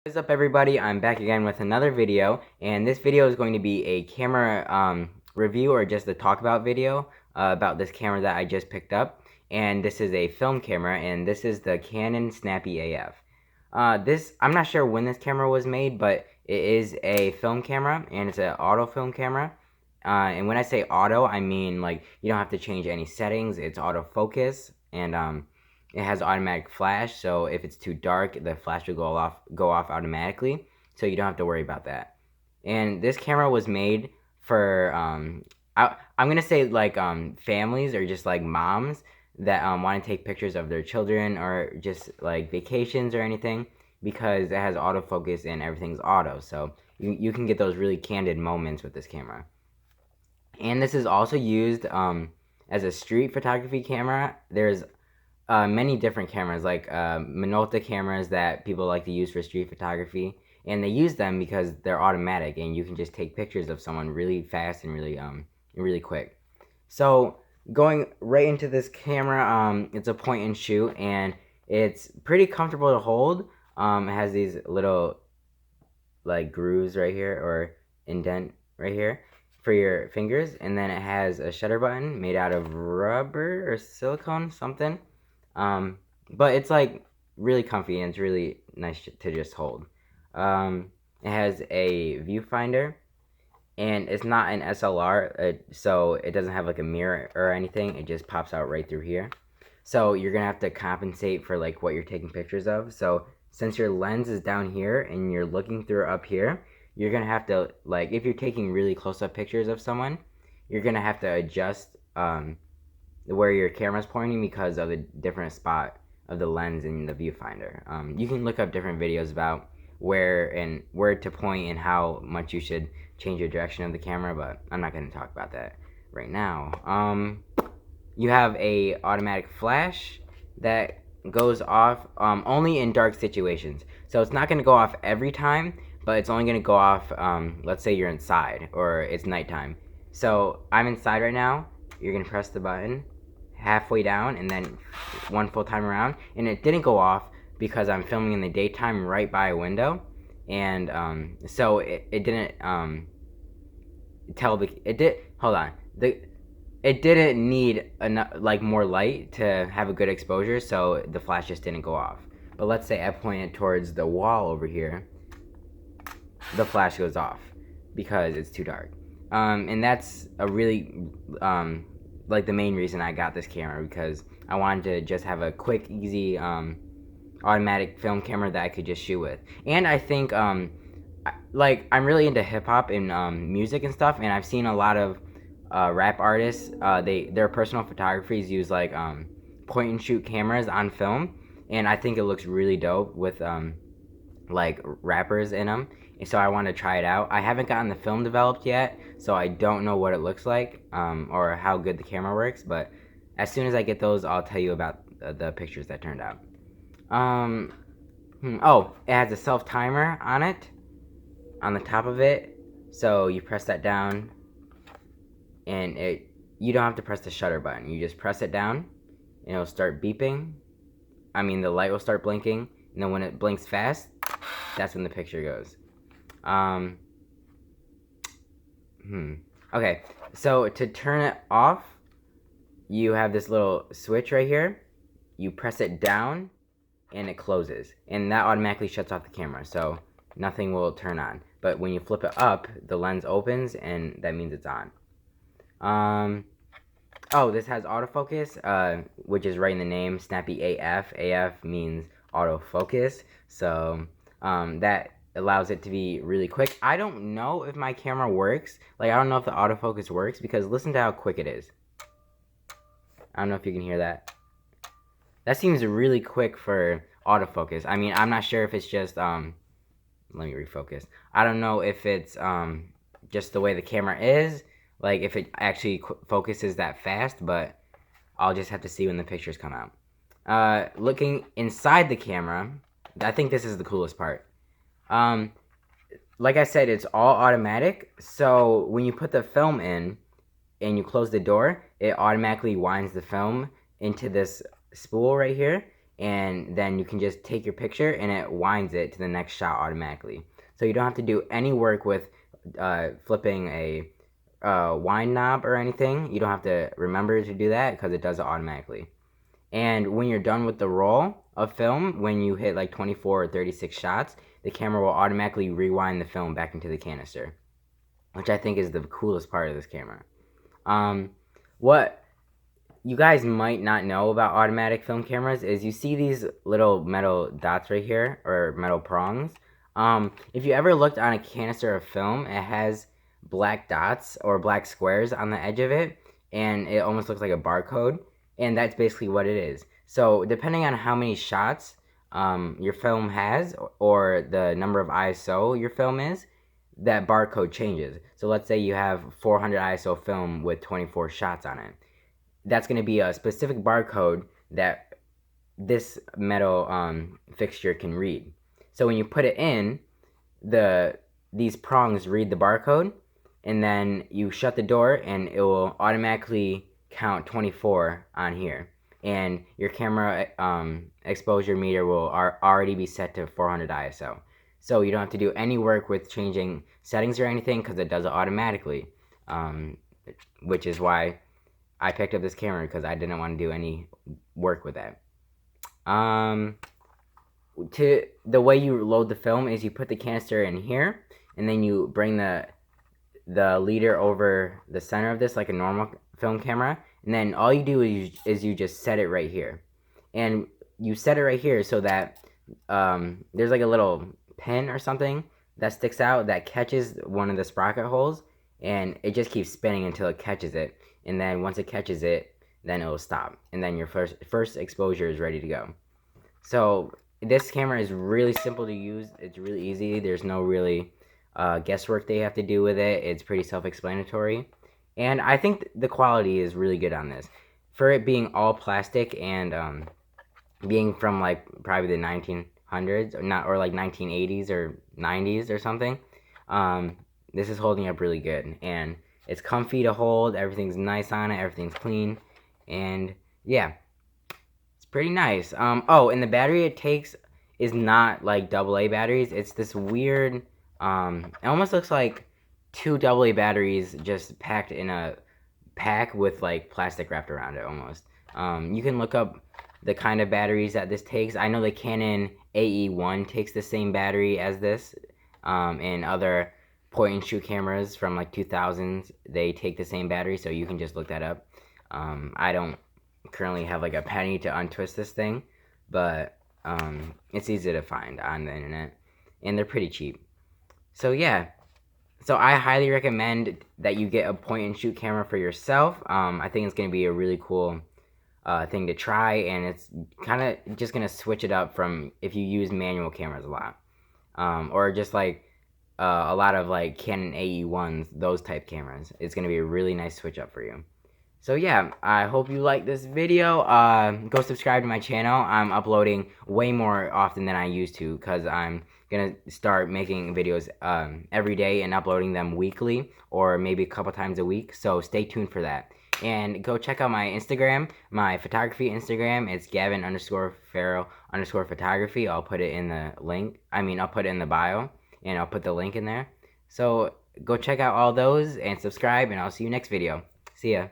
What is up, everybody? I'm back again with another video, and this video is going to be a camera review, or just a talk about video about this camera that I just picked up. And this is a film camera, and this is the Canon Snappy AF. I'm not sure when this camera was made, but it is a film camera, and it's an auto film camera. And when I say auto, I mean like you don't have to change any settings. It's autofocus, and it has automatic flash, so if it's too dark, the flash will go off automatically, so you don't have to worry about that. And this camera was made for I'm gonna say like families, or just like moms that want to take pictures of their children, or just like vacations or anything, because it has autofocus and everything's auto, so you can get those really candid moments with this camera. And this is also used as a street photography camera. There's many different cameras, like Minolta cameras that people like to use for street photography, and they use them because they're automatic, and you can just take pictures of someone really fast and really quick. So going right into this camera, it's a point and shoot, and it's pretty comfortable to hold. It has these little like grooves right here, or indent right here for your fingers, and then it has a shutter button made out of rubber or silicone, something. But it's like really comfy, and it's really nice to just hold. It has a viewfinder, and it's not an SLR, so it doesn't have like a mirror or anything. It just pops out right through here. So you're gonna have to compensate for like what you're taking pictures of. So since your lens is down here and you're looking through up here, you're gonna have to, like, if you're taking really close-up pictures of someone, you're gonna have to adjust where your camera's pointing, because of the different spot of the lens in the viewfinder. You can look up different videos about where to point and how much you should change your direction of the camera, but I'm not going to talk about that right now. You have a automatic flash that goes off only in dark situations, so it's not going to go off every time, but it's only going to go off, let's say you're inside or it's nighttime. So I'm inside right now. You're going to press the button halfway down and then one full time around, and it didn't go off because I'm filming in the daytime right by a window, and so it didn't it didn't need enough, like, more light to have a good exposure, so the flash just didn't go off. But let's say I point it towards the wall over here, the flash goes off because it's too dark. And that's a really like the main reason I got this camera, because I wanted to just have a quick, easy automatic film camera that I could just shoot with. And I think like, I'm really into hip-hop and music and stuff, and I've seen a lot of rap artists, their personal photographies use like point and shoot cameras on film, and I think it looks really dope with like rappers in them, and so I want to try it out. I haven't gotten the film developed yet, so I don't know what it looks like, or how good the camera works, but as soon as I get those, I'll tell you about the pictures that turned out. Oh, it has a self-timer on it, on the top of it, so you press that down, and you don't have to press the shutter button. You just press it down, and it'll start beeping. I mean, the light will start blinking, and then when it blinks fast, that's when the picture goes. Okay, so to turn it off, you have this little switch right here. You press it down, and it closes, and that automatically shuts off the camera, so nothing will turn on. But when you flip it up, the lens opens, and that means it's on. Oh, this has autofocus, which is right in the name, Snappy AF. AF means autofocus, so that allows it to be really quick. I don't know if my camera works. Like, I don't know if the autofocus works, because listen to how quick it is. I don't know if you can hear that. That seems really quick for autofocus. I mean, I'm not sure if it's just, let me refocus. I don't know if it's just the way the camera is, like if it actually focuses that fast, but I'll just have to see when the pictures come out. Looking inside the camera, I think this is the coolest part. Like I said, it's all automatic, so when you put the film in and you close the door, it automatically winds the film into this spool right here, and then you can just take your picture and it winds it to the next shot automatically. So you don't have to do any work with flipping a wind knob or anything. You don't have to remember to do that because it does it automatically. And when you're done with the roll of film, when you hit like 24 or 36 shots, the camera will automatically rewind the film back into the canister, which I think is the coolest part of this camera. What you guys might not know about automatic film cameras is you see these little metal dots right here, or metal prongs. If you ever looked on a canister of film, it has black dots or black squares on the edge of it, and it almost looks like a barcode, and that's basically what it is. So depending on how many shots your film has, or the number of ISO your film is, that barcode changes. So let's say you have 400 ISO film with 24 shots on it. That's going to be a specific barcode that this metal fixture can read. So when you put it in, these prongs read the barcode, and then you shut the door and it will automatically count 24 on here. And your camera exposure meter will already be set to 400 ISO. So you don't have to do any work with changing settings or anything because it does it automatically, which is why I picked up this camera, because I didn't want to do any work with that. The way you load the film is you put the canister in here, and then you bring the leader over the center of this like a normal film camera, and then all you do is you just set it right here. And you set it right here so that there's like a little pin or something that sticks out that catches one of the sprocket holes, and it just keeps spinning until it catches it. And then once it catches it, then it'll stop, and then your first exposure is ready to go. So this camera is really simple to use. It's really easy. There's no really guesswork they have to do with it. It's pretty self-explanatory, and I think the quality is really good on this for it being all plastic and being from like probably the 1900s or like 1980s or 90s or something. This is holding up really good, and it's comfy to hold. Everything's nice on it. Everything's clean, and yeah, it's pretty nice. Oh, and the battery it takes is not like AA batteries. It's this weird. It almost looks like two AA batteries just packed in a pack with like plastic wrapped around it almost. You can look up the kind of batteries that this takes. I know the Canon AE1 takes the same battery as this, and other point and shoot cameras from like 2000s, they take the same battery, so you can just look that up. I don't currently have like a penny to untwist this thing, but it's easy to find on the internet, and they're pretty cheap. So yeah, so I highly recommend that you get a point and shoot camera for yourself. I think it's going to be a really cool thing to try, and it's kind of just going to switch it up from if you use manual cameras a lot, or just like a lot of like Canon AE1s, those type cameras. It's going to be a really nice switch up for you. So yeah, I hope you like this video. Go subscribe to my channel. I'm uploading way more often than I used to, because I'm going to start making videos every day and uploading them weekly, or maybe a couple times a week. So stay tuned for that. And go check out my Instagram, my photography Instagram. It's Gavin_Farrell_photography. I'll put it in the link. I'll put it in the bio, and I'll put the link in there. So go check out all those and subscribe, and I'll see you next video. See ya.